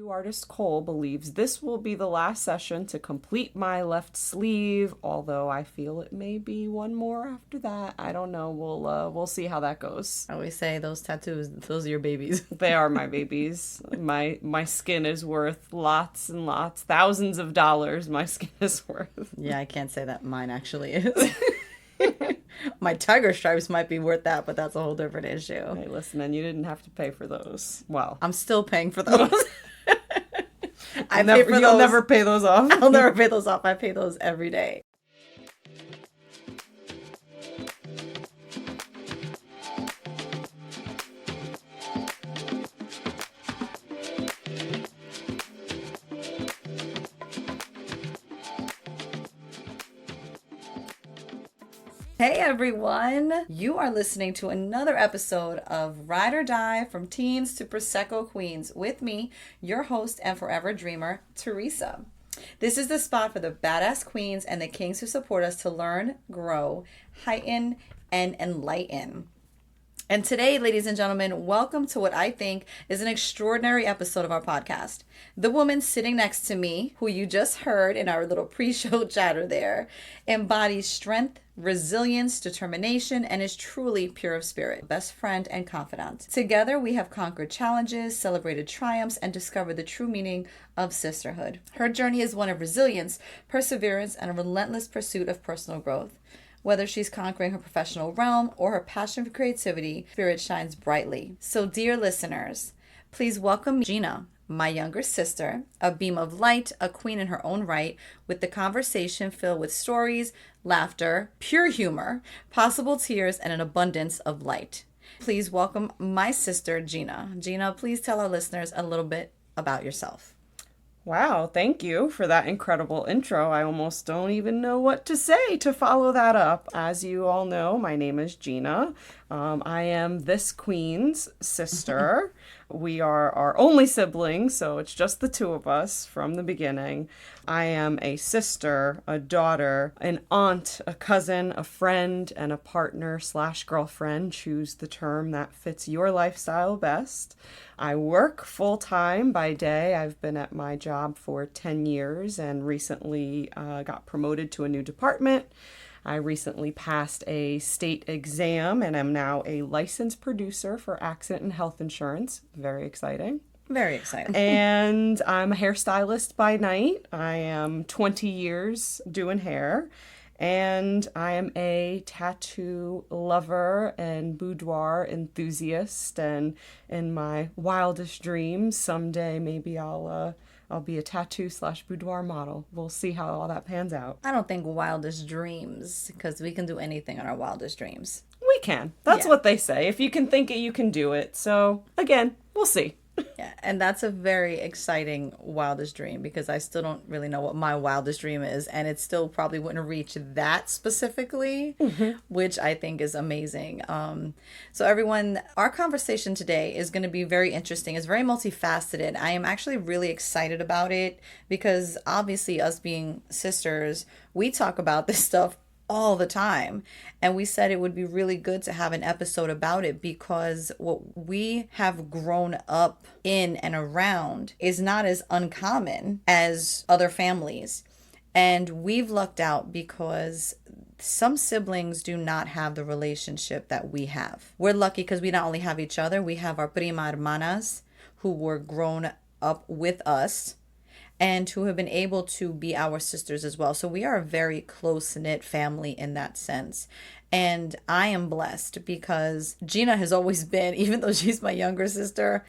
Tattoo artist Cole believes this will be the last session to complete my left sleeve, although I feel it may be one more after that. I don't know. We'll see how that goes. I always say those tattoos, those are your babies. They are my babies. My skin is worth lots and lots, thousands of dollars my skin is worth. Yeah, I can't say that mine actually is. My tiger stripes might be worth that, but that's a whole different issue. Hey, listen, and you didn't have to pay for those. Well, I'm still paying for those. You'll never pay those off. I'll never pay those off. I pay those every day. Hey everyone! You are listening to another episode of Ride or Die from Teens to Prosecco Queens with me, your host and forever dreamer, Teresa. This is the spot for the badass queens and the kings who support us to learn, grow, heighten, and enlighten. And today, ladies and gentlemen, welcome to what I think is an extraordinary episode of our podcast. The woman sitting next to me, who you just heard in our little pre-show chatter there, embodies strength, resilience, determination, and is truly pure of spirit, best friend and confidant. Together, we have conquered challenges, celebrated triumphs, and discovered the true meaning of sisterhood. Her journey is one of resilience, perseverance, and a relentless pursuit of personal growth. Whether she's conquering her professional realm or her passion for creativity, spirit shines brightly. So dear listeners, please welcome Gina, my younger sister, a beam of light, a queen in her own right, with the conversation filled with stories, laughter, pure humor, possible tears, and an abundance of light. Please welcome my sister, Gina. Gina, please tell our listeners a little bit about yourself. Wow, thank you for that incredible intro. I almost don't even know what to say to follow that up. As you all know, my name is Gina. I am this queen's sister. We are our only siblings, so it's just the two of us from the beginning. I am a sister, a daughter, an aunt, a cousin, a friend, and a partner/girlfriend. Choose the term that fits your lifestyle best. I work full-time by day. I've been at my job for 10 years and recently got promoted to a new department. I recently passed a state exam and am now a licensed producer for accident and health insurance. Very exciting. Very exciting. And I'm a hairstylist by night. I am 20 years doing hair. And I am a tattoo lover and boudoir enthusiast. And in my wildest dreams, someday maybe I'll be a tattoo/boudoir model. We'll see how all that pans out. I don't think wildest dreams, because we can do anything in our wildest dreams. We can. That's what they say. If you can think it, you can do it. So, again, we'll see. Yeah, and that's a very exciting wildest dream, because I still don't really know what my wildest dream is, and it still probably wouldn't reach that specifically, which I think is amazing. So everyone, our conversation today is going to be very interesting. It's very multifaceted. I am actually really excited about it because obviously us being sisters, we talk about this stuff all the time. And we said it would be really good to have an episode about it because what we have grown up in and around is not as uncommon as other families. And we've lucked out because some siblings do not have the relationship that we have. We're lucky because we not only have each other, we have our prima hermanas who were grown up with us and who have been able to be our sisters as well. So we are a very close-knit family in that sense. And I am blessed because Gina has always been, even though she's my younger sister,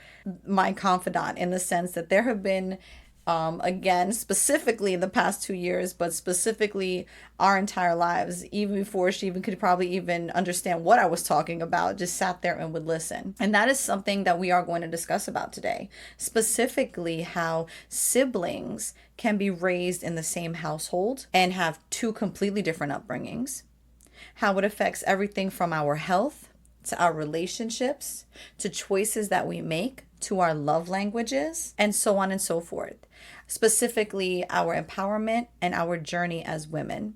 my confidant in the sense that there have been again, specifically in the past 2 years, but specifically our entire lives, even before she even could probably even understand what I was talking about, just sat there and would listen. And that is something that we are going to discuss about today, specifically how siblings can be raised in the same household and have two completely different upbringings, how it affects everything from our health to our relationships, to choices that we make, to our love languages, and so on and so forth. Specifically, our empowerment and our journey as women.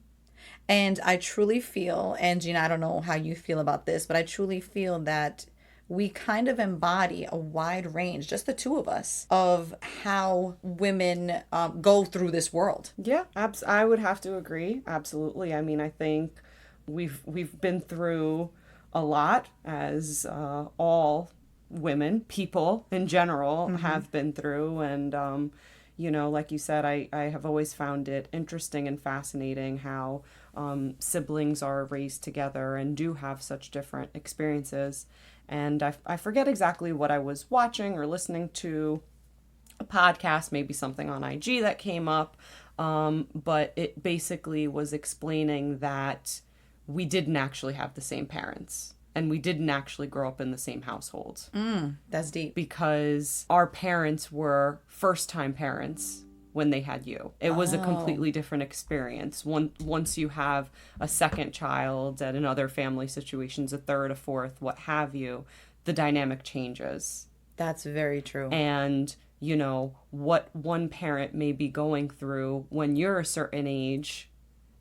And I truly feel, and Gina, I don't know how you feel about this, but I truly feel that we kind of embody a wide range, just the two of us, of how women go through this world. Yeah, I would have to agree. Absolutely. I mean, I think we've been through a lot, as all women, people in general, have been through. And, like you said, I have always found it interesting and fascinating how siblings are raised together and do have such different experiences. And I forget exactly what I was watching or listening to, a podcast, maybe something on IG that came up, but it basically was explaining that we didn't actually have the same parents and we didn't actually grow up in the same household. That's deep. Because our parents were first-time parents when they had you. It was a completely different experience. Once you have a second child and in other family situations, a third, a fourth, what have you, the dynamic changes. That's very true. And what one parent may be going through when you're a certain age,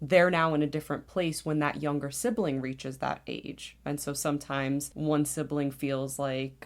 they're now in a different place when that younger sibling reaches that age. And so sometimes one sibling feels like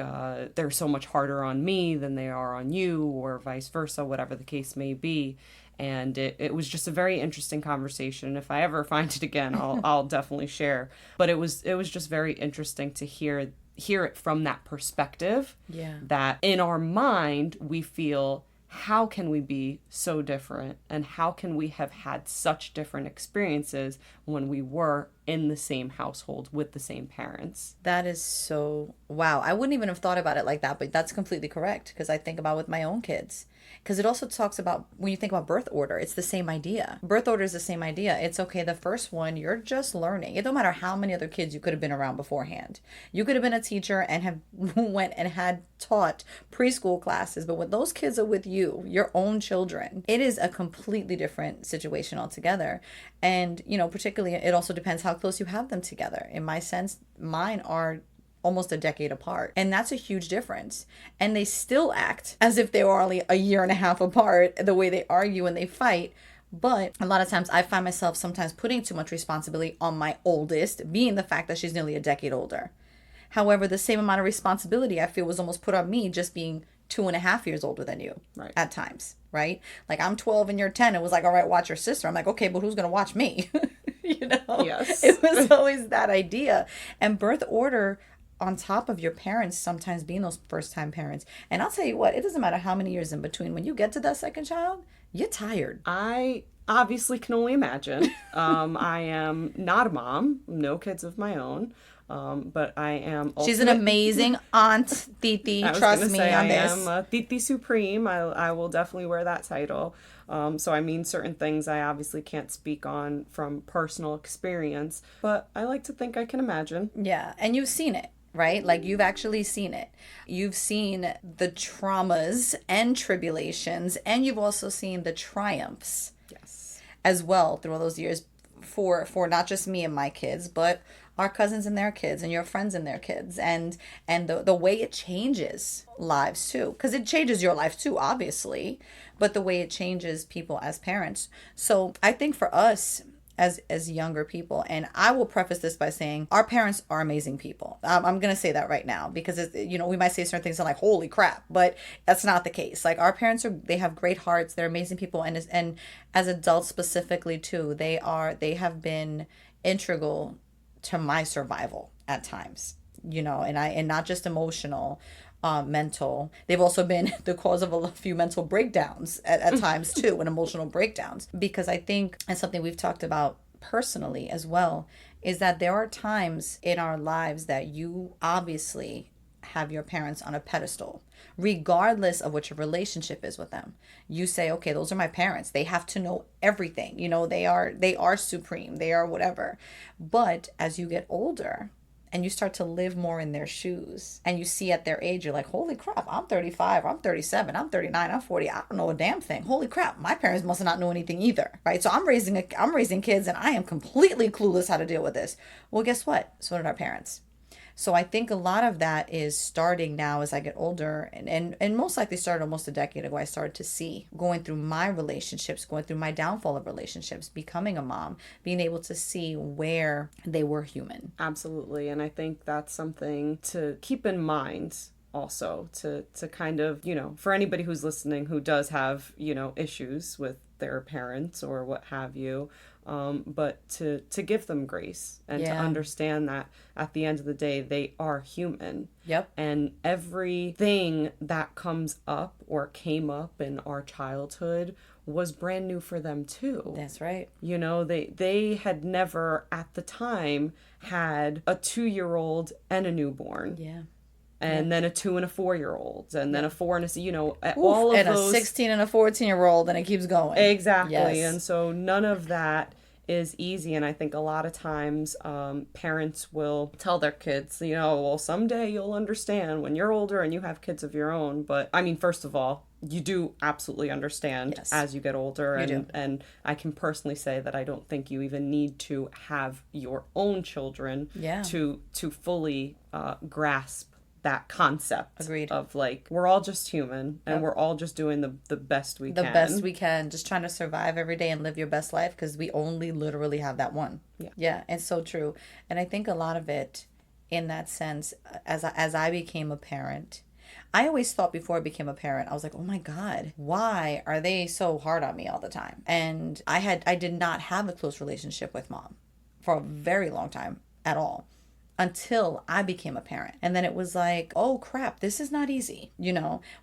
they're so much harder on me than they are on you, or vice versa, whatever the case may be. And it was just a very interesting conversation. If I ever find it again, I'll definitely share. But it was just very interesting to hear it from that perspective. Yeah. That in our mind, we feel, how can we be so different? And how can we have had such different experiences when we were in the same household with the same parents? That is so, wow. I wouldn't even have thought about it like that, but that's completely correct, because I think about with my own kids. Because it also talks about, when you think about birth order, it's the same idea. Birth order is the same idea. It's okay, the first one, you're just learning. It don't matter how many other kids you could have been around beforehand. You could have been a teacher and have went and had taught preschool classes, but when those kids are with you, your own children, it is a completely different situation altogether. And, particularly, it also depends how close you have them together. In my sense, mine are almost a decade apart. And that's a huge difference. And they still act as if they were only a year and a half apart, the way they argue and they fight. But a lot of times I find myself sometimes putting too much responsibility on my oldest, being the fact that she's nearly a decade older. However, the same amount of responsibility I feel was almost put on me just being 2.5 years older than you at times, right? Like, I'm 12 and you're 10. It was like, all right, watch your sister. I'm like, okay, but who's going to watch me? Yes. It was always that idea. And birth order, on top of your parents sometimes being those first-time parents. And I'll tell you what, it doesn't matter how many years in between. When you get to that second child, you're tired. I obviously can only imagine. I am not a mom, no kids of my own, but I am... She's an amazing aunt, Titi. Trust me on this. I am Titi Supreme. I will definitely wear that title. So I mean, certain things I obviously can't speak on from personal experience, but I like to think I can imagine. Yeah, and you've seen it. Right? Like, you've actually seen it. You've seen the traumas and tribulations, and you've also seen the triumphs. Yes. As well through all those years for not just me and my kids, but our cousins and their kids and your friends and their kids, and the way it changes lives too, because it changes your life too, obviously, but the way it changes people as parents. So I think for us, as younger people, and I will preface this by saying our parents are amazing people. I'm going to say that right now, because we might say certain things and like, holy crap, but that's not the case. Like, our parents they have great hearts. They're amazing people. And as adults specifically too, they have been integral to my survival at times, and not just emotional, mental. They've also been the cause of a few mental breakdowns at times too, and emotional breakdowns. Because I think, and something we've talked about personally as well, is that there are times in our lives that you obviously have your parents on a pedestal, regardless of what your relationship is with them. You say, okay, those are my parents. They have to know everything. They are supreme. They are whatever. But as you get older, and you start to live more in their shoes, and you see at their age, you're like, holy crap, I'm 35, I'm 37, I'm 39, I'm 40, I don't know a damn thing. Holy crap, my parents must not know anything either, right? So I'm raising kids, and I am completely clueless how to deal with this. Well, guess what? So did our parents. So I think a lot of that is starting now as I get older, and most likely started almost a decade ago. I started to see going through my relationships, going through my downfall of relationships, becoming a mom, being able to see where they were human. Absolutely. And I think that's something to keep in mind also to kind of, for anybody who's listening who does have, issues with their parents or what have you, but to give them grace and to Yeah. understand that at the end of the day, they are human. Yep. And everything that comes up or came up in our childhood was brand new for them too. That's right. They had never at the time had a 2-year-old and a newborn. Yeah. And then a 2 and a 4-year-old, and then a 4 and Oof, all of and those. a 16 and a 14-year-old, and it keeps going. Exactly. Yes. And so none of that is easy. And I think a lot of times parents will tell their kids, well, someday you'll understand when you're older and you have kids of your own. But I mean, first of all, you do absolutely understand Yes. as you get older. You And, do. and I can personally say that I don't think you even need to have your own children Yeah. to fully grasp that concept. Agreed. Of like, we're all just human and Yep. we're all just doing the best we The can. best we can, just trying to survive every day and live your best life, because we only literally have that one. Yeah, it's so true. And I think a lot of it in that sense, as I became a parent, I always thought before I became a parent, I was like, oh my God, why are they so hard on me all the time? And I did not have a close relationship with mom for a very long time at all, until I became a parent. And then it was like, oh crap, this is not easy,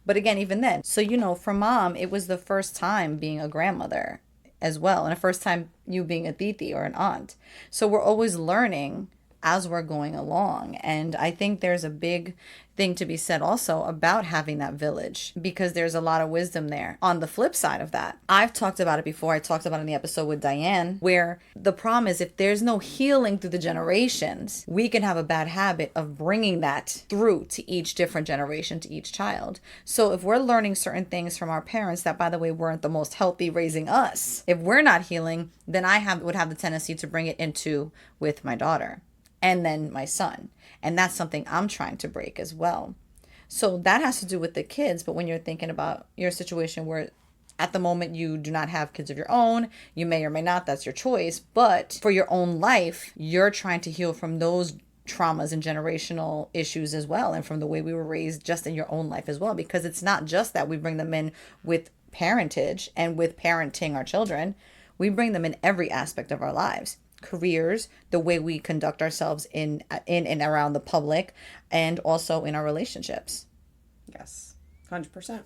But again, even then, so, for mom, it was the first time being a grandmother as well, and the first time you being a titi or an aunt. So we're always learning as we're going along. And I think there's a big thing to be said also about having that village, because there's a lot of wisdom there. On the flip side of that, I've talked about it before. I talked about it in the episode with Diane, where the problem is if there's no healing through the generations, we can have a bad habit of bringing that through to each different generation, to each child. So if we're learning certain things from our parents that, by the way, weren't the most healthy raising us, if we're not healing, then would have the tendency to bring it into with my daughter and then my son. And that's something I'm trying to break as well. So that has to do with the kids. But when you're thinking about your situation where at the moment you do not have kids of your own, you may or may not, that's your choice. But for your own life, you're trying to heal from those traumas and generational issues as well. And from the way we were raised just in your own life as well. Because it's not just that we bring them in with parentage and with parenting our children. We bring them in every aspect of our lives. Careers, the way we conduct ourselves in and around the public, and also in our relationships. Yes, 100%.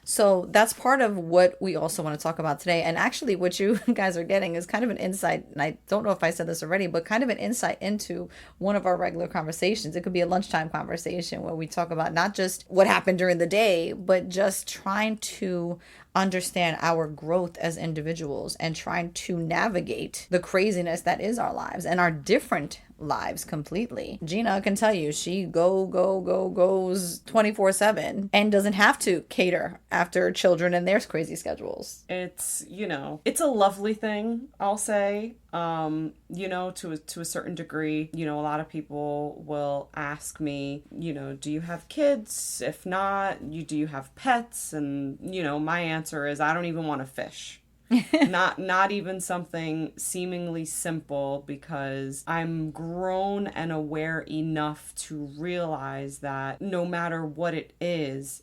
So that's part of what we also want to talk about today. And actually what you guys are getting is kind of an insight, and I don't know if I said this already, but kind of an insight into one of our regular conversations. It could be a lunchtime conversation where we talk about not just what happened during the day, but just trying to understand our growth as individuals and trying to navigate the craziness that is our lives and our different lives completely. Gina can tell you she goes 24/7 and doesn't have to cater after children and their crazy schedules. It's, it's a lovely thing, I'll say. To a certain degree, a lot of people will ask me, do you have kids? If not, do you have pets? And, my answer is I don't even want to fish. not even something seemingly simple, because I'm grown and aware enough to realize that no matter what it is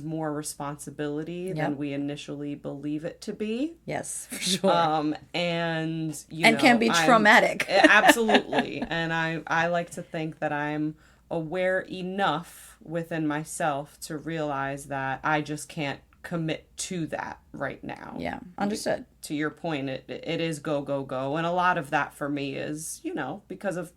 more responsibility than we initially believe it to be. Yes, for sure. And can be traumatic. Absolutely. And I like to think that I'm aware enough within myself to realize that I just can't commit to that right now. Yeah, understood. To your point, it is go, go, go. And a lot of that for me is, because of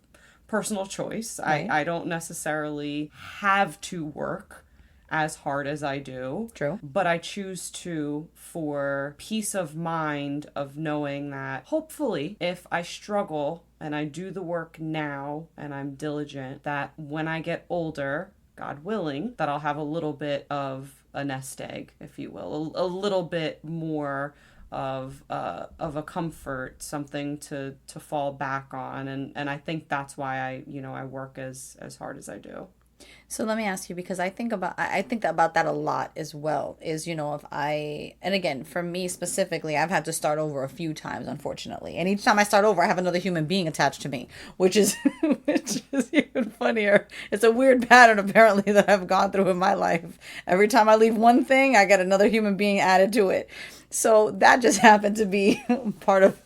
personal choice. Right. I don't necessarily have to work as hard as I do. True. But I choose to for peace of mind of knowing that hopefully if I struggle and I do the work now and I'm diligent, that when I get older, God willing, that I'll have a little bit of a nest egg, if you will, a little bit more of a comfort, something to fall back on, and I think that's why I work as hard as I do. So let me ask you, because I think about that a lot as well, is, if I, and again, for me specifically, I've had to start over a few times, unfortunately. And each time I start over, I have another human being attached to me, which is which is even funnier. It's a weird pattern apparently that I've gone through in my life. Every time I leave one thing, I get another human being added to it. So that just happened to be part of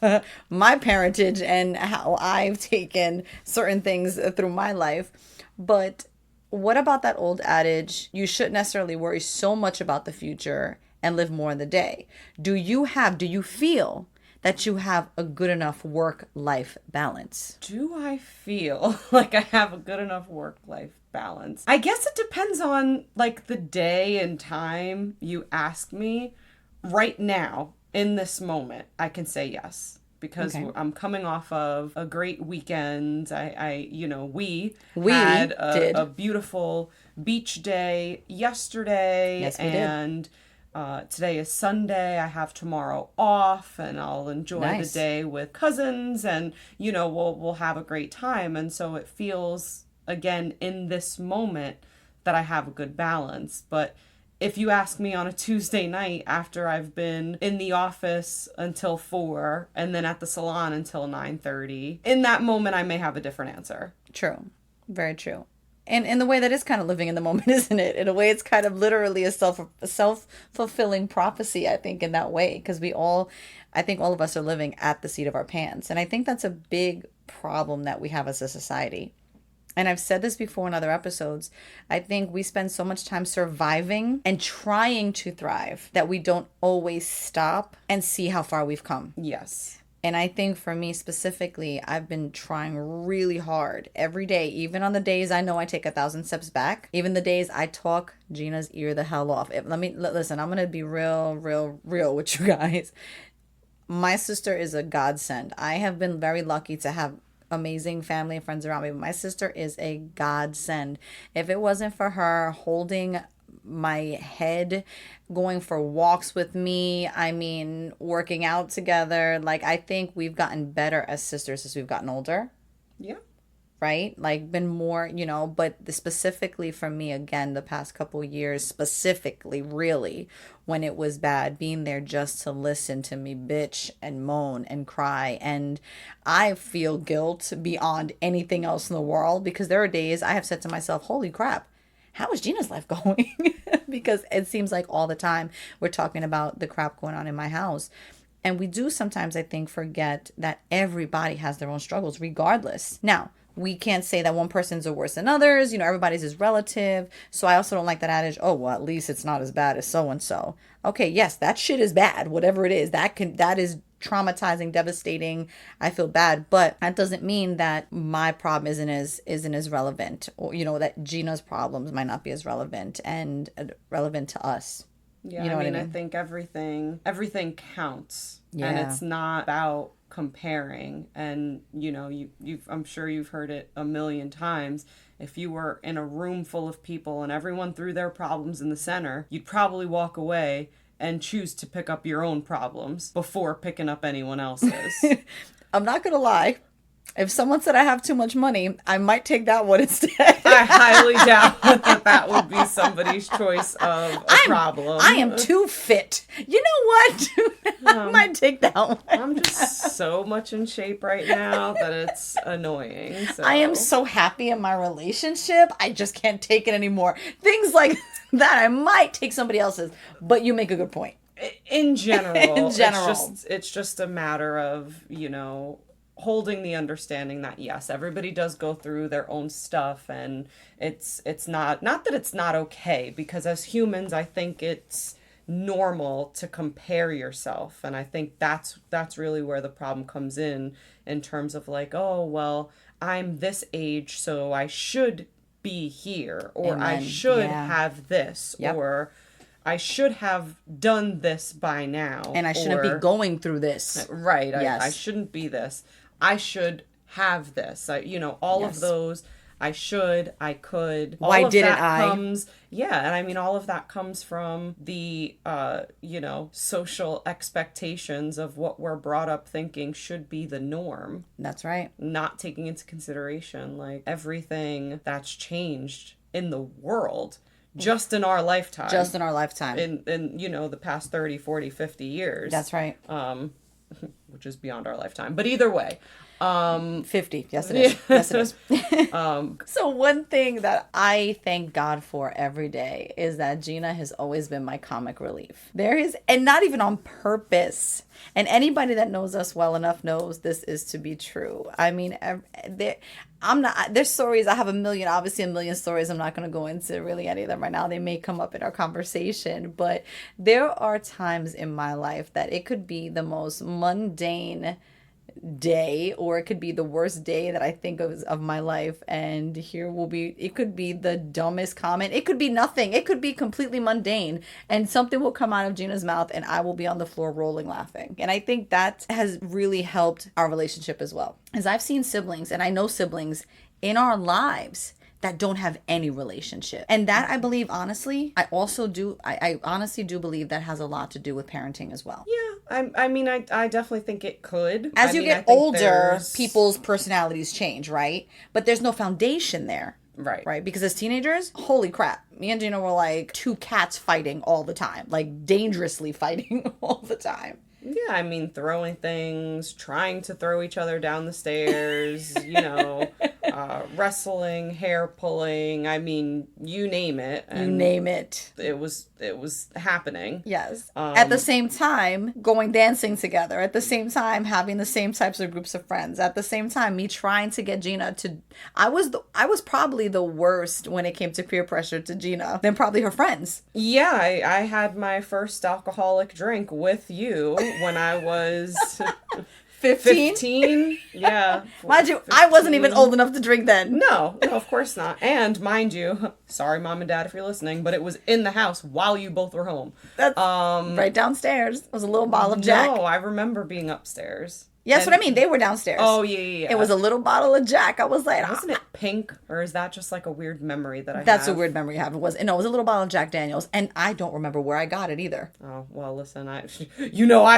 my parentage and how I've taken certain things through my life. But what about that old adage, you shouldn't necessarily worry so much about the future and live more in the day? Do you feel that you have a good enough work-life balance? Do I feel like I have a good enough work-life balance? I guess it depends on like the day and time you ask me. Right now, in this moment, I can say yes. Because Okay. I'm coming off of a great weekend. We We had did. a beautiful beach day yesterday, Yes, we did. and today is Sunday. I have tomorrow off, and I'll enjoy the Nice. day with cousins, and we'll have a great time. And so it feels again in this moment that I have a good balance, but if you ask me on a Tuesday night after I've been in the office until 4 and then at the salon until 9:30, in that moment I may have a different answer. True. Very true. And in the way that is kind of living in the moment, isn't it? In a way, it's kind of literally a self-fulfilling prophecy, I think, in that way, because I think all of us are living at the seat of our pants. And I think that's a big problem that we have as a society. And I've said this before in other episodes. I think we spend so much time surviving and trying to thrive that we don't always stop and see how far we've come. Yes. And I think for me specifically, I've been trying really hard every day, even on the days I know I take 1,000 steps back, even the days I talk Gina's ear the hell off. Listen, I'm going to be real, real, real with you guys. My sister is a godsend. I have been very lucky to have amazing family and friends around me, but my sister is a godsend. If it wasn't for her holding my head, going for walks with me, working out together, like, I think we've gotten better as sisters as we've gotten older. Yeah. Right? Like, been more, but specifically for me, again, the past couple years, specifically, really, when it was bad, being there just to listen to me bitch and moan and cry. And I feel guilt beyond anything else in the world, because there are days I have said to myself, holy crap, how is Gina's life going? Because it seems like all the time we're talking about the crap going on in my house. And we do sometimes, I think, forget that everybody has their own struggles regardless. Now, we can't say that one person's are worse than others. Everybody's is relative. So I also don't like that adage, oh, well, at least it's not as bad as so-and-so. Okay, yes, that shit is bad, whatever it is. That is traumatizing, devastating. I feel bad, but that doesn't mean that my problem isn't as relevant, or that Gina's problems might not be as relevant and relevant to us. Yeah, You know what I I mean? think everything counts. And Yeah. it's not about comparing. And I'm sure you've heard it a million times. If you were in a room full of people and everyone threw their problems in the center, you'd probably walk away and choose to pick up your own problems before picking up anyone else's. I'm not gonna lie. If someone said I have too much money, I might take that one instead. I highly doubt that would be somebody's choice of a problem. I am too fit. You know what? I might take that one. I'm just so much in shape right now that it's annoying. So. I am so happy in my relationship. I just can't take it anymore. Things like that, I might take somebody else's. But you make a good point. In general. In general. It's just a matter of, holding the understanding that yes, everybody does go through their own stuff, and it's not that it's not okay, because as humans I think it's normal to compare yourself, and I think that's really where the problem comes in terms of like, oh well, I'm this age so I should be here, or Amen. I should Yeah. have this, Yep. or I should have done this by now, And I shouldn't be or- going through this. Right. Yes. I shouldn't be this. I should have this. All Yes. of those. I should, I could. Why All of didn't that I? comes, yeah, and I mean, all of that comes from the, social expectations of what we're brought up thinking should be the norm, That's right. not taking into consideration like everything that's changed in the world just in our lifetime. Just in our lifetime. In the past 30, 40, 50 years. That's right. Which is beyond our lifetime. But either way, 50. Yes, it is. Yes, it is. So one thing that I thank God for every day is that Gina has always been my comic relief. And not even on purpose. And anybody that knows us well enough knows this is to be true. I mean, there's stories. I have a million stories. I'm not going to go into really any of them right now. They may come up in our conversation, but there are times in my life that it could be the most mundane day, or it could be the worst day that I think of my life, and it could be the dumbest comment, it could be nothing, it could be completely mundane, and something will come out of Gina's mouth and I will be on the floor rolling laughing. And I think that has really helped our relationship as well, as I've seen siblings, and I know siblings in our lives that don't have any relationship. And that, I believe, honestly, I honestly do believe that has a lot to do with parenting as well. Yeah, I definitely think it could. As you get older, people's personalities change, right? But there's no foundation there. Right. Because as teenagers, holy crap, me and Gina were like two cats fighting all the time, like dangerously fighting all the time. Yeah, I mean, throwing things, trying to throw each other down the stairs, wrestling, hair pulling. I mean, you name it. You name it. It was happening. Yes. At the same time, going dancing together. At the same time, having the same types of groups of friends. At the same time, me trying to get Gina to... I was probably the worst when it came to peer pressure to Gina than probably her friends. Yeah, I had my first alcoholic drink with you when I was 15? Yeah. Mind you, 15. I wasn't even old enough to drink then. No, of course not. And mind you, sorry Mom and Dad if you're listening, but it was in the house while you both were home. That's right downstairs. It was a little bottle of Jack. No, I remember being upstairs. Yeah, that's what I mean. They were downstairs. Oh, yeah. It was a little bottle of Jack. I was like... Wasn't it pink? Or is that just like a weird memory that I have? That's a weird memory I have. It was a little bottle of Jack Daniels. And I don't remember where I got it either. Oh, well, listen, I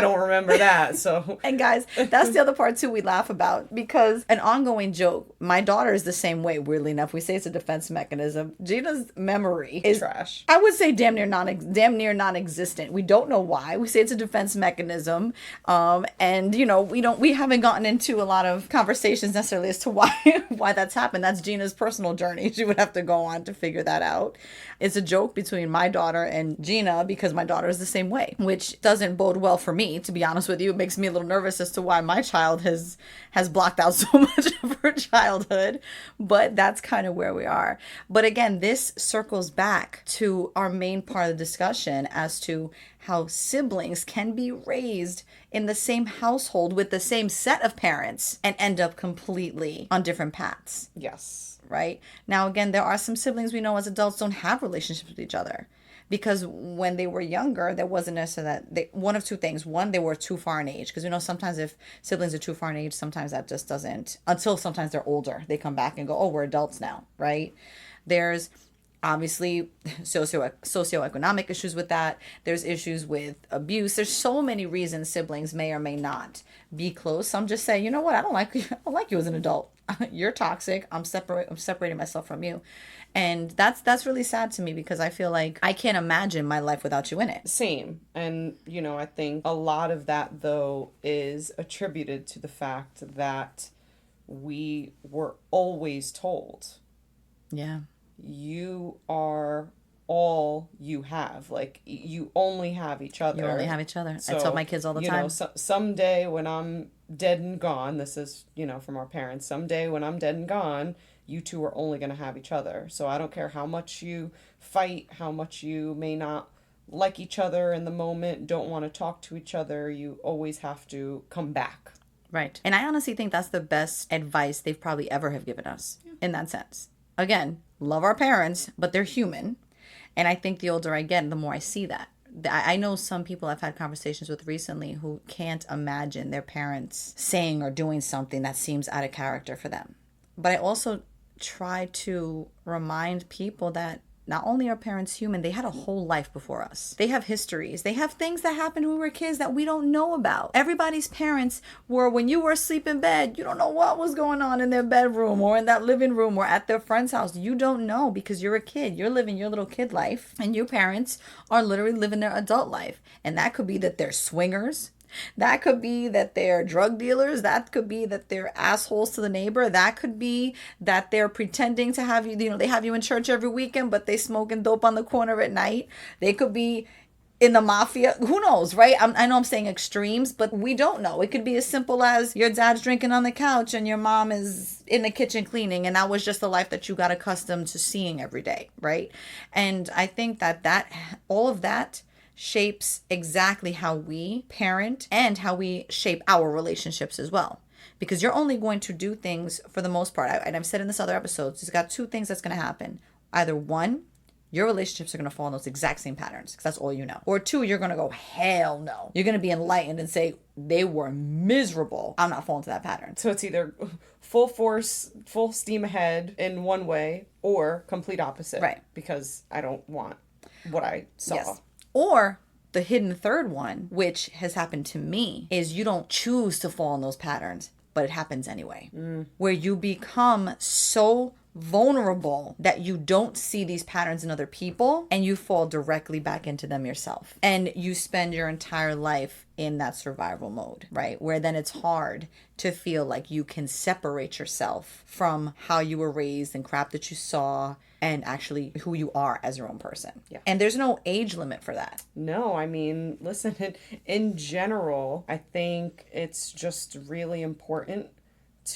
don't remember that, so... And guys, that's the other part, too, we laugh about. Because an ongoing joke, my daughter is the same way, weirdly enough. We say it's a defense mechanism. Gina's memory is... trash. I would say damn near non-existent. We don't know why. We say it's a defense mechanism. And, we haven't gotten into a lot of conversations necessarily as to why that's happened. That's Gina's personal journey. She would have to go on to figure that out. It's a joke between my daughter and Gina because my daughter is the same way, which doesn't bode well for me, to be honest with you. It makes me a little nervous as to why my child has blocked out so much of her childhood, but that's kind of where we are. But again, this circles back to our main part of the discussion as to how siblings can be raised in the same household with the same set of parents and end up completely on different paths. Yes. Right? Now, again, there are some siblings we know as adults don't have relationships with each other because when they were younger, there wasn't necessarily one of two things. One, they were too far in age, because sometimes if siblings are too far in age, sometimes that just doesn't, until sometimes they're older, they come back and go, oh, we're adults now, right? There's obviously socioeconomic issues with that. There's issues with abuse. There's so many reasons siblings may or may not be close. Some just say, you know what, I don't like you as an adult. You're toxic. I'm separating myself from you. And that's really sad to me because I feel like I can't imagine my life without you in it. Same. And, I think a lot of that, though, is attributed to the fact that we were always told. Yeah. You are all you have. Like, you only have each other. You only have each other. So, I tell my kids all the time. Someday when I'm dead and gone, this is, from our parents, someday when I'm dead and gone, you two are only going to have each other. So I don't care how much you fight, how much you may not like each other in the moment, don't want to talk to each other, you always have to come back. Right. And I honestly think that's the best advice they've probably ever have given us in that sense. Again, love our parents, but they're human. And I think the older I get, the more I see that. I know some people I've had conversations with recently who can't imagine their parents saying or doing something that seems out of character for them. But I also try to remind people that not only are parents human, they had a whole life before us. They have histories. They have things that happened when we were kids that we don't know about. Everybody's parents were, when you were asleep in bed, you don't know what was going on in their bedroom or in that living room or at their friend's house. You don't know because you're a kid. You're living your little kid life, and your parents are literally living their adult life. And that could be that they're swingers. That could be that they're drug dealers. That could be that they're assholes to the neighbor. That could be that they're pretending to have you, they have you in church every weekend, but they smoking dope on the corner at night. They could be in the mafia. Who knows, right? I know I'm saying extremes, but we don't know. It could be as simple as your dad's drinking on the couch and your mom is in the kitchen cleaning, and that was just the life that you got accustomed to seeing every day, right? And I think that all of that shapes exactly how we parent and how we shape our relationships as well. Because you're only going to do things, for the most part, and I've said in this other episodes, it's got two things that's going to happen. Either one, your relationships are going to fall in those exact same patterns because that's all you know. Or two, you're going to go, hell no. You're going to be enlightened and say, they were miserable. I'm not falling to that pattern. So it's either full force, full steam ahead in one way, or complete opposite. Right. Because I don't want what I saw. Yes. Or the hidden third one, which has happened to me, is you don't choose to fall in those patterns, but it happens anyway. Where you become so vulnerable that you don't see these patterns in other people and you fall directly back into them yourself. And you spend your entire life in that survival mode, right? Where then it's hard to feel like you can separate yourself from how you were raised and crap that you saw and actually who you are as your own person. Yeah. And there's no age limit for that. No, I mean, listen, in general, I think it's just really important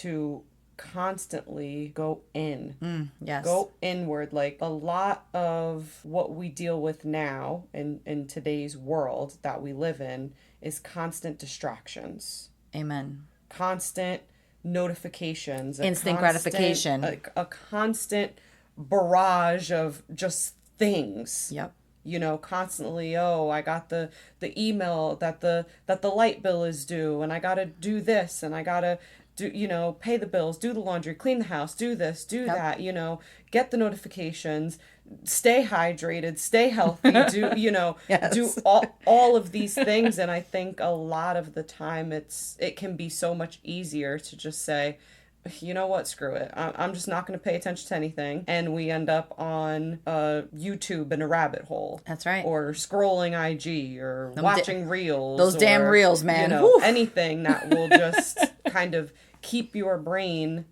to constantly go in. Yes. Go inward. Like, a lot of what we deal with now in today's world that we live in is constant distractions. Amen. Constant notifications. Instant gratification. A constant barrage of just things. Yep. You know, constantly, oh, I got the email that the light bill is due, and I gotta do this, and I gotta do, pay the bills, do the laundry, clean the house, do this, do that, get the notifications, stay hydrated, stay healthy, do, Yes. do all of these things. And I think a lot of the time it can be so much easier to just say, you know what, screw it. I'm just not going to pay attention to anything. And we end up on YouTube in a rabbit hole. That's right. Or scrolling IG or watching reels. Those damn reels, man. Anything that will just kind of keep your brain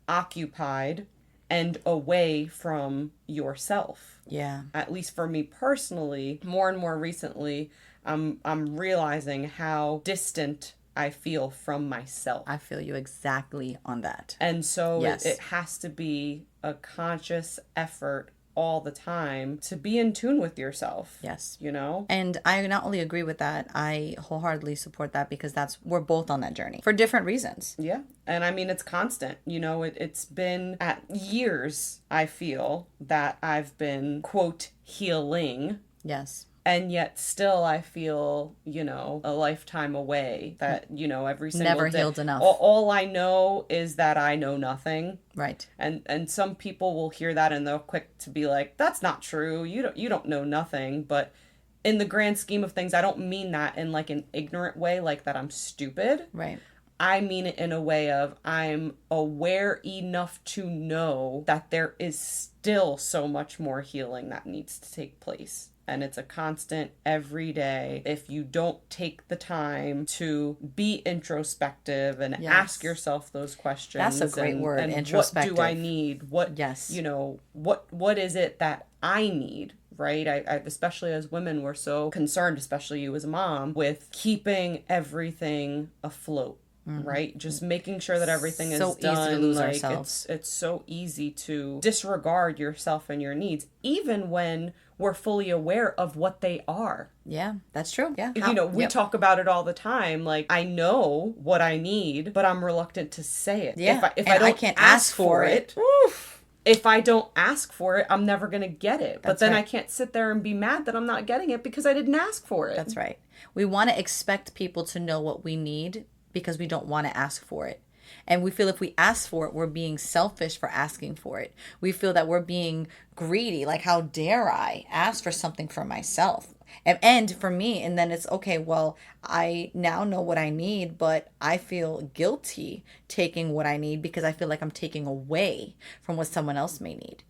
occupied and away from yourself. Yeah. At least for me personally, more and more recently, I'm realizing how distant I feel from myself. I feel you exactly on that. And so Yes. it has to be a conscious effort all the time to be in tune with yourself. Yes. And I not only agree with that, I wholeheartedly support that because we're both on that journey for different reasons. Yeah. And I mean, it's constant. It's been at years, I feel, that I've been, quote, healing. Yes. And yet still I feel, a lifetime away, that, every single Never day. healed enough. All I know is that I know nothing. Right. And some people will hear that and they're quick to be like, that's not true. You don't know nothing. But in the grand scheme of things, I don't mean that in like an ignorant way, like that I'm stupid. Right. I mean it in a way of I'm aware enough to know that there is still so much more healing that needs to take place. And it's a constant every day. If you don't take the time to be introspective and Yes. ask yourself those questions. That's a great word, and introspective. What do I need? What, Yes. What is it that I need? Right? I especially as women, we're so concerned, especially you as a mom, with keeping everything afloat. Right? Just making sure that everything is So done. easy to lose like ourselves. it's so easy to disregard yourself and your needs, even when we're fully aware of what they are. Yeah, that's true. Yeah. We Yep. talk about it all the time. Like, I know what I need, but I'm reluctant to say it. Yeah. If And I I don't can't ask ask for for it, it. oof, if I don't ask for it, I'm never going to get it. But That's then right. I can't sit there and be mad that I'm not getting it because I didn't ask for it. That's right. We want to expect people to know what we need because we don't want to ask for it. And we feel if we ask for it, we're being selfish for asking for it. We feel that we're being greedy. Like, how dare I ask for something for myself? And for me, and then it's okay, well, I now know what I need, but I feel guilty taking what I need because I feel like I'm taking away from what someone else may need.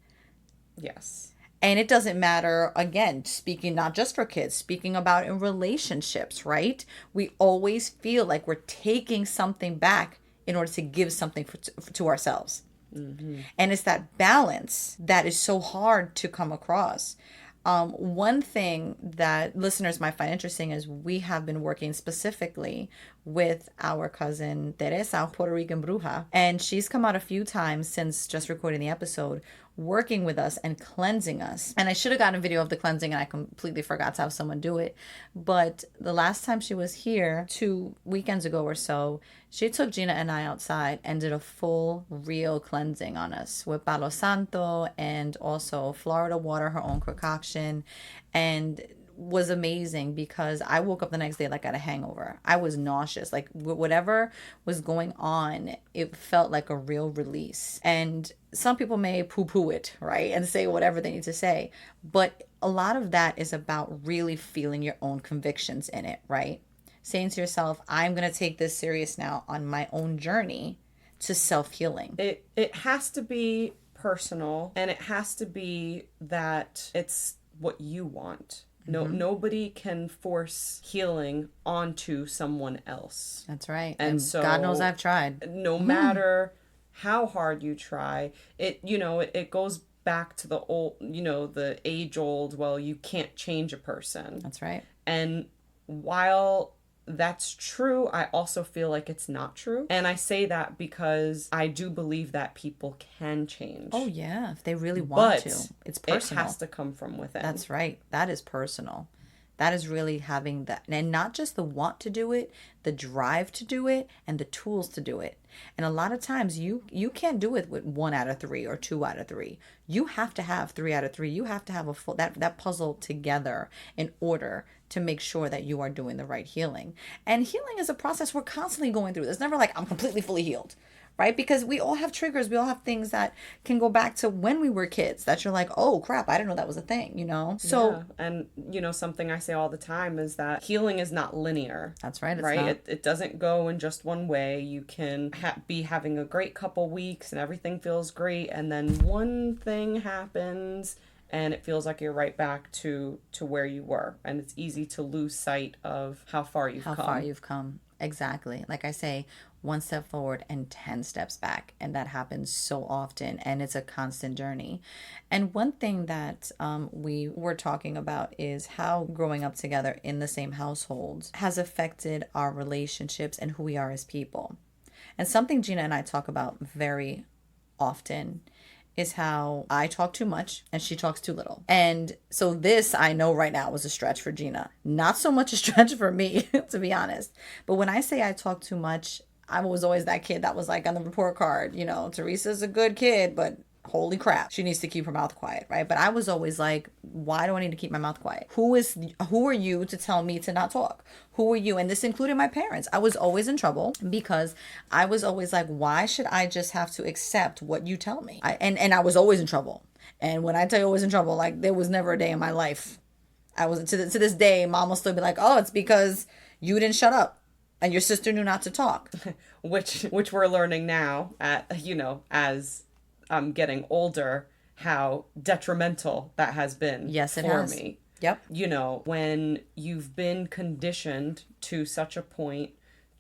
Yes. And it doesn't matter, again, speaking not just for kids, speaking about in relationships, right? We always feel like we're taking something back in order to give something to ourselves. Mm-hmm. And it's that balance that is so hard to come across. One thing that listeners might find interesting is we have been working specifically with our cousin Teresa, Puerto Rican Bruja, and she's come out a few times since just recording the episode, working with us and cleansing us. And I should have gotten a video of the cleansing and I completely forgot to have someone do it. But the last time she was here, 2 weekends ago or so, she took Gina and I outside and did a full, real cleansing on us with Palo Santo and also Florida water, her own concoction. And was amazing because I woke up the next day like I had a hangover. I was nauseous. Like whatever was going on, it felt like a real release. And some people may poo-poo it, right? And say whatever they need to say. But a lot of that is about really feeling your own convictions in it, right? Saying to yourself, I'm going to take this serious now on my own journey to self-healing. It has to be personal, and it has to be that it's what you want. Nobody can force healing onto someone else. That's right. And so God knows I've tried. No matter how hard you try, it goes back to the old, the age old, well, you can't change a person. That's right. And while that's true, I also feel like it's not true. And I say that because I do believe that people can change. Oh, yeah. If they really want to. It's personal. It has to come from within. That's right. That is personal. That is really having that. And not just the want to do it, the drive to do it, and the tools to do it. And a lot of times you can't do it with 1 out of 3 or 2 out of 3. You have to have 3 out of 3. You have to have a full that puzzle together in order to make sure that you are doing the right healing. And healing is a process we're constantly going through. It's never like I'm completely fully healed, right? Because we all have triggers. We all have things that can go back to when we were kids that you're like, oh crap, I didn't know that was a thing, So, yeah. And something I say all the time is that healing is not linear. That's right. It's right. Not. It doesn't go in just one way. You can be having a great couple weeks and everything feels great, and then one thing happens and it feels like you're right back to where you were, and it's easy to lose sight of how far you've come. Exactly. Like I say, 1 step forward and 10 steps back. And that happens so often. And it's a constant journey. And one thing that we were talking about is how growing up together in the same household has affected our relationships and who we are as people. And something Gina and I talk about very often is how I talk too much and she talks too little. And so this, I know right now, was a stretch for Gina. Not so much a stretch for me, to be honest. But when I say I talk too much, I was always that kid that was like on the report card, Teresa's a good kid, but holy crap, she needs to keep her mouth quiet, right? But I was always like, why do I need to keep my mouth quiet? Who are you to tell me to not talk? Who are you? And this included my parents. I was always in trouble because I was always like, why should I just have to accept what you tell me? And I was always in trouble. And when I tell you I was in trouble, like there was never a day in my life. I was to this day, mom will still be like, oh, it's because you didn't shut up. And your sister knew not to talk. which we're learning now as I'm getting older, how detrimental that has been for me. Yep. When you've been conditioned to such a point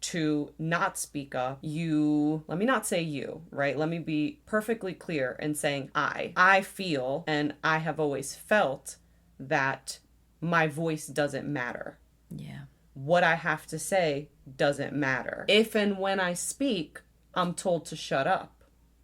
to not speak up, let me not say you, right? Let me be perfectly clear in saying I feel, and I have always felt that my voice doesn't matter. Yeah. What I have to say doesn't matter. If and when I speak, I'm told to shut up.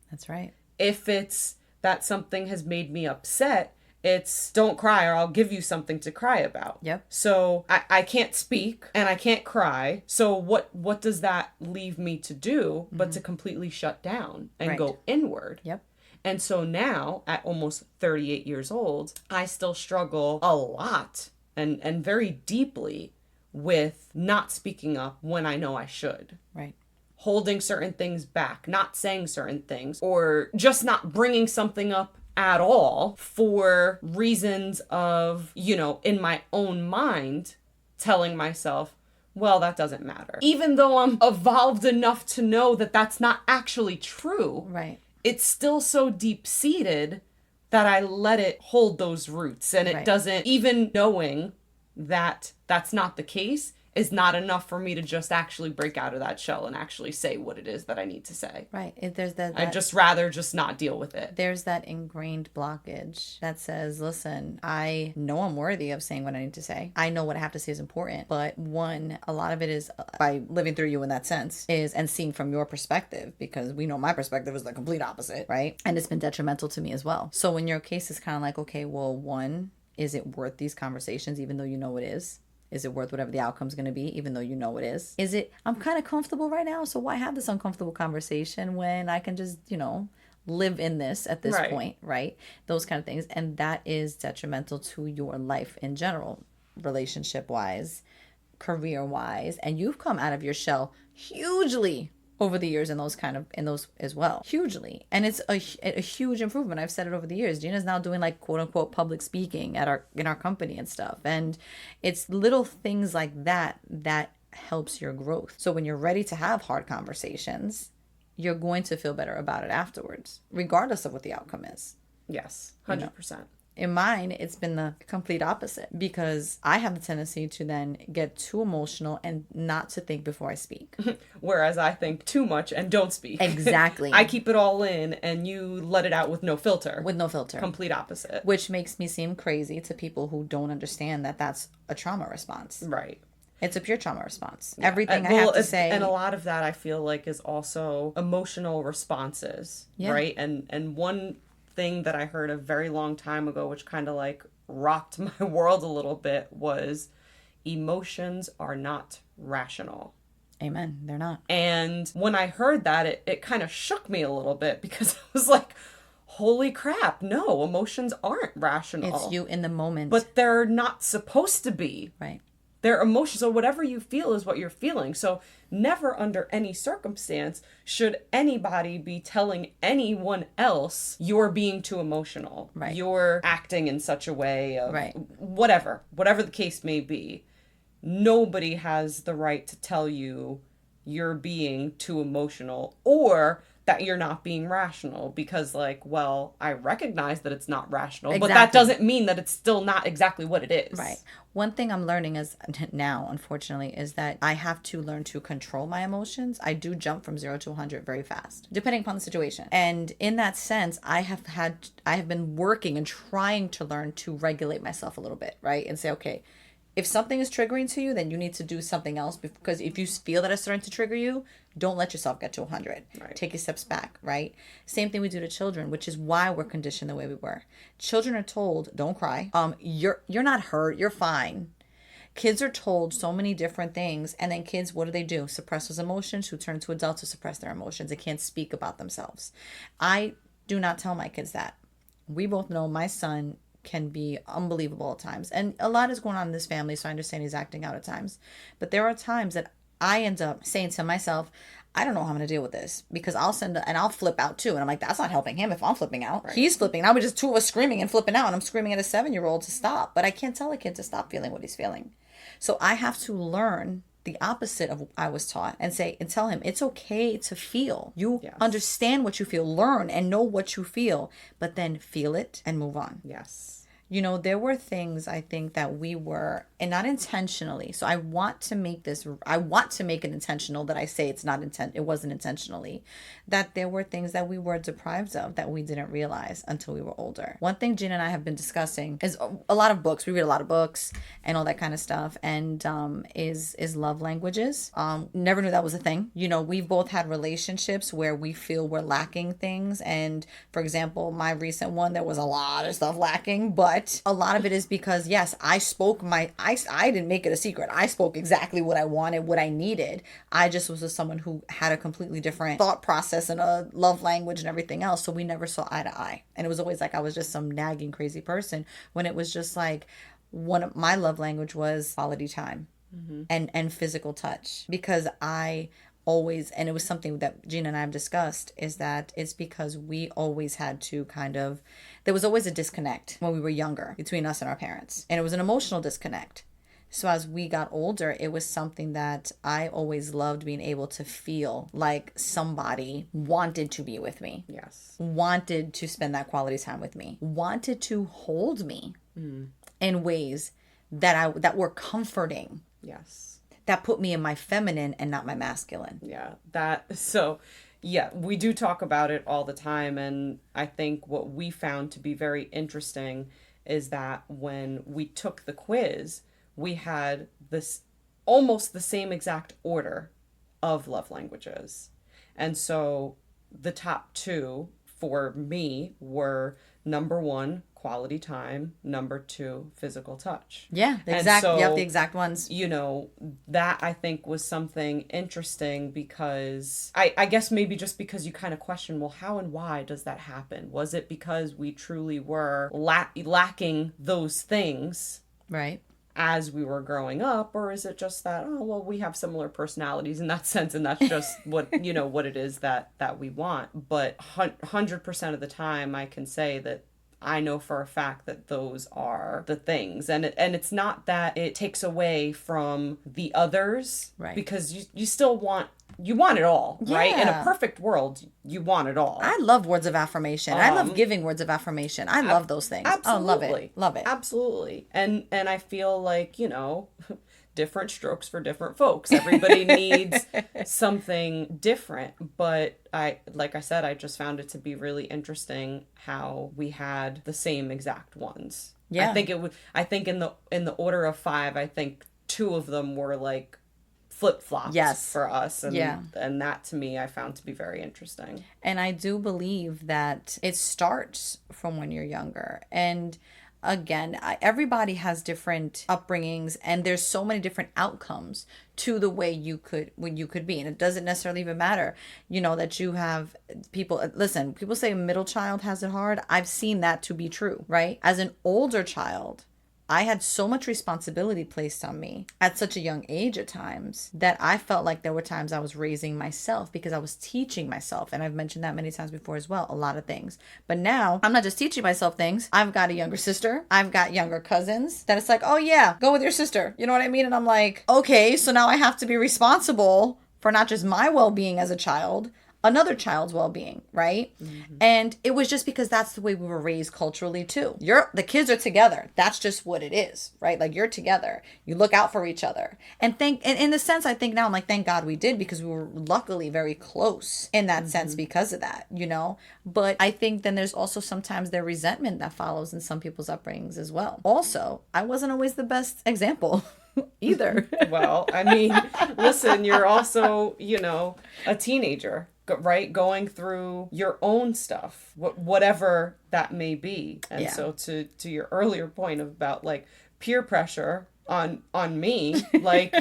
That's right. If it's that something has made me upset, it's don't cry or I'll give you something to cry about. Yep. So I can't speak and I can't cry. So what does that leave me to do but to completely shut down and go inward? Yep. And so now at almost 38 years old, I still struggle a lot and very deeply with not speaking up when I know I should. Right. holding certain things back, not saying certain things, or just not bringing something up at all for reasons of, in my own mind, telling myself, well, that doesn't matter. Even though I'm evolved enough to know that that's not actually true, Right. it's still so deep-seated that I let it hold those roots. And it Right. doesn't, even knowing that that's not the case, is not enough for me to just actually break out of that shell and actually say what it is that I need to say. Right. There's I'd just rather just not deal with it. There's that ingrained blockage that says, listen, I know I'm worthy of saying what I need to say. I know what I have to say is important. But one, a lot of it is by living through you in that sense and seeing from your perspective, because we know my perspective is the complete opposite, right? And it's been detrimental to me as well. So in your case, it's kind of like, okay, well, one, is it worth these conversations, even though you know it is? Is it worth whatever the outcome's going to be, even though you know it is? Is it, I'm kind of comfortable right now, so why have this uncomfortable conversation when I can just, live in this at this point, right? Those kind of things. And that is detrimental to your life in general, relationship-wise, career-wise. And you've come out of your shell hugely over the years in those as well, hugely. And it's a huge improvement. I've said it over the years. Gina's now doing like quote unquote public speaking in our company and stuff. And it's little things like that helps your growth. So when you're ready to have hard conversations, you're going to feel better about it afterwards, regardless of what the outcome is. Yes, 100%. In mine, it's been the complete opposite, because I have the tendency to then get too emotional and not to think before I speak. Whereas I think too much and don't speak. Exactly. I keep it all in and you let it out with no filter. With no filter. Complete opposite. Which makes me seem crazy to people who don't understand that that's a trauma response. Right. It's a pure trauma response. Yeah. Everything I have to say. And a lot of that I feel like is also emotional responses. Yeah. Right? And one thing that I heard a very long time ago, which kind of like rocked my world a little bit, was emotions are not rational. Amen. They're not. And when I heard that, it kind of shook me a little bit, because I was like, holy crap, no, emotions aren't rational. It's you in the moment. But they're not supposed to be. Right. They're emotions. So whatever you feel is what you're feeling. So never under any circumstance should anybody be telling anyone else you're being too emotional. Right. You're acting in such a way of right. whatever the case may be. Nobody has the right to tell you you're being too emotional or that you're not being rational, because I recognize that it's not rational, exactly. But that doesn't mean that it's still not exactly what it is. Right. One thing I'm learning now, unfortunately, is that I have to learn to control my emotions. I do jump from 0 to 100 very fast, depending upon the situation. And in that sense, I have been working and trying to learn to regulate myself a little bit, right? And say, okay, if something is triggering to you, then you need to do something else, because if you feel that it's starting to trigger you, don't let yourself get to 100. Right. Take your steps back, right? Same thing we do to children, which is why we're conditioned the way we were. Children are told, don't cry. You're not hurt. You're fine. Kids are told so many different things, and then kids, what do? Suppress those emotions, who turn to adults to suppress their emotions. They can't speak about themselves. I do not tell my kids that. We both know my son can be unbelievable at times. And a lot is going on in this family, so I understand he's acting out at times. But there are times that I end up saying to myself, I don't know how I'm going to deal with this, because I'll flip out too. And I'm like, that's not helping him if I'm flipping out. Right. He's flipping. Now we're just two of us screaming and flipping out, and I'm screaming at a 7-year-old to stop. But I can't tell a kid to stop feeling what he's feeling. So I have to learn the opposite of what I was taught and tell him it's okay to feel. You understand what you feel, learn and know what you feel, but then feel it and move on. Yes. There were things I think that we were, and not intentionally. So I want to make it intentional, that I say it wasn't intentionally, that there were things that we were deprived of that we didn't realize until we were older. One thing Gina and I have been discussing is a lot of books. We read a lot of books and all that kind of stuff, and is love languages. Never knew that was a thing. We've both had relationships where we feel we're lacking things, and for example, my recent one, there was a lot of stuff lacking, but a lot of it is because, yes, I didn't make it a secret. I spoke exactly what I wanted, what I needed. I just was with someone who had a completely different thought process and a love language and everything else. So we never saw eye to eye. And it was always like I was just some nagging, crazy person, when it was just like one of my love language was quality time. Mm-hmm. And physical touch, because I always, and it was something that Gina and I have discussed, is that it's because we always had to kind of, there was always a disconnect when we were younger between us and our parents. And it was an emotional disconnect. So as we got older, it was something that I always loved, being able to feel like somebody wanted to be with me. Yes. Wanted to spend that quality time with me. Wanted to hold me in ways that were comforting. Yes. That put me in my feminine and not my masculine. Yeah, we do talk about it all the time. And I think what we found to be very interesting is that when we took the quiz, we had this almost the same exact order of love languages. And so the top two for me were number one, quality time, number two, physical touch. Yeah, exactly. Yep, the exact ones. You know, that I think was something interesting because I guess maybe just because you kind of question, well, how and why does that happen? Was it because we truly were lacking those things? Right. As we were growing up, or is it just that, oh, well, we have similar personalities in that sense, and that's just what, you know, what it is that we want. But 100% of the time I can say that I know for a fact that those are the things. And it's not that it takes away from the others, right? Because you still want it all, right? In a perfect world, you want it all. I love words of affirmation. I love giving words of affirmation. I love those things. Absolutely. Oh, love it. Love it. Absolutely. And I feel like, you know, different strokes for different folks. Everybody needs something different. But like I said, I just found it to be really interesting how we had the same exact ones. Yeah. I think in the order of 5, I think 2 of them were like flip-flops for us. And that to me I found to be very interesting. And I do believe that it starts from when you're younger. And again, everybody has different upbringings, and there's so many different outcomes to the way you could be. And it doesn't necessarily even matter, you know, that you have people say a middle child has it hard. I've seen that to be true, right? As an older child, I had so much responsibility placed on me at such a young age at times that I felt like there were times I was raising myself because I was teaching myself. And I've mentioned that many times before as well, a lot of things. But now I'm not just teaching myself things. I've got a younger sister. I've got younger cousins that it's like, oh yeah, go with your sister. You know what I mean? And I'm like, okay, so now I have to be responsible for not just my well-being as a child, another child's well-being, right? Mm-hmm. And it was just because that's the way we were raised culturally too. The kids are together. That's just what it is, right? Like, you're together. You look out for each other. And in the sense, I think now, I'm like, thank God we did, because we were luckily very close in that sense because of that, you know? But I think then there's also sometimes their resentment that follows in some people's upbringings as well. Also, I wasn't always the best example either. Well, I mean, listen, you're also, you know, a teenager, right? Going through your own stuff, whatever that may be. And so to your earlier point about like peer pressure on me, like,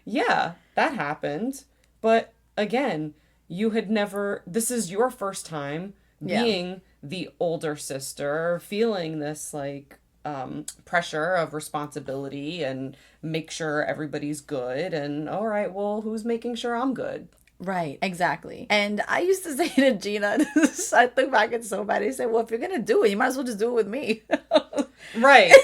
yeah, that happened. But again, this is your first time being the older sister, feeling this like pressure of responsibility and make sure everybody's good. And all right, well, who's making sure I'm good? Right, exactly. And I used to say to Gina, I think back, it's so bad. He said, well, if you're going to do it, you might as well just do it with me. Right.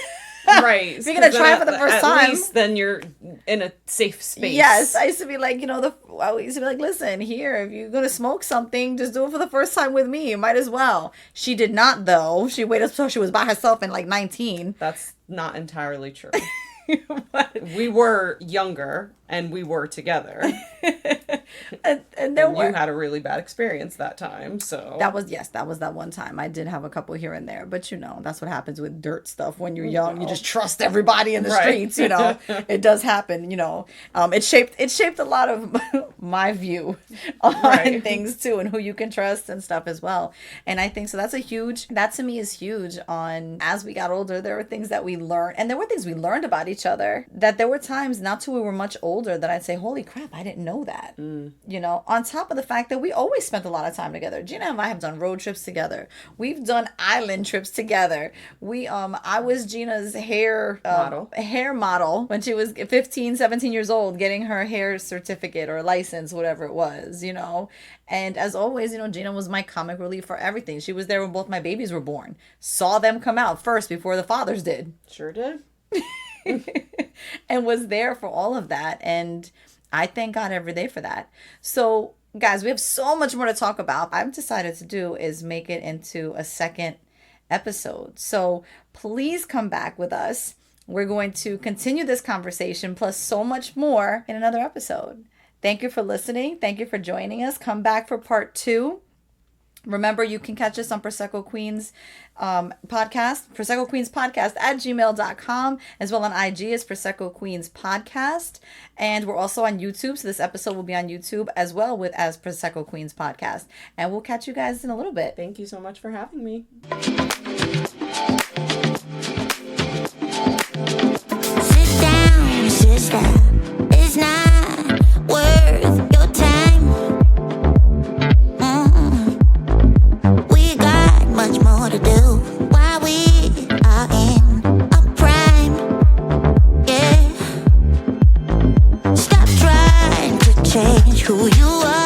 Right. If you're going to try it for the first time, at least then you're in a safe space. Yes. I used to be like, you know, I used to be like, listen, here, if you're going to smoke something, just do it for the first time with me. You might as well. She did not, though. She waited until she was by herself in like 19. That's not entirely true. We were younger and we were together. and you had a really bad experience that time, so that was that one time. I did have a couple here and there, but you know, that's what happens with dirt stuff when you're young. You just trust everybody in the streets, you know. It does happen, you know. It shaped a lot of my view on things too, and who you can trust and stuff as well. And I think so that to me is huge. On as we got older, there were things that we learned, and there were things we learned about each other, that there were times not till we were much older that I'd say, holy crap, I didn't know that. You know, on top of the fact that we always spent a lot of time together. Gina and I have done road trips together. We've done island trips together. I was Gina's hair model when she was 15, 17 years old, getting her hair certificate or license, whatever it was, you know. And as always, you know, Gina was my comic relief for everything. She was there when both my babies were born. Saw them come out first before the fathers did. Sure did. And was there for all of that. And I thank God every day for that. So, guys, we have so much more to talk about. I've decided to do is make it into a second episode. So please come back with us. We're going to continue this conversation plus so much more in another episode. Thank you for listening. Thank you for joining us. Come back for part 2. Remember, you can catch us on Prosecco Queens podcast, Prosecco Queens podcast at gmail.com, as well on IG as Prosecco Queens podcast. And we're also on YouTube. So this episode will be on YouTube as well as Prosecco Queens podcast. And we'll catch you guys in a little bit. Thank you so much for having me. Sit down, sister. It's not worth your time. We got much more to do while we are in a prime. Yeah. Stop trying to change who you are.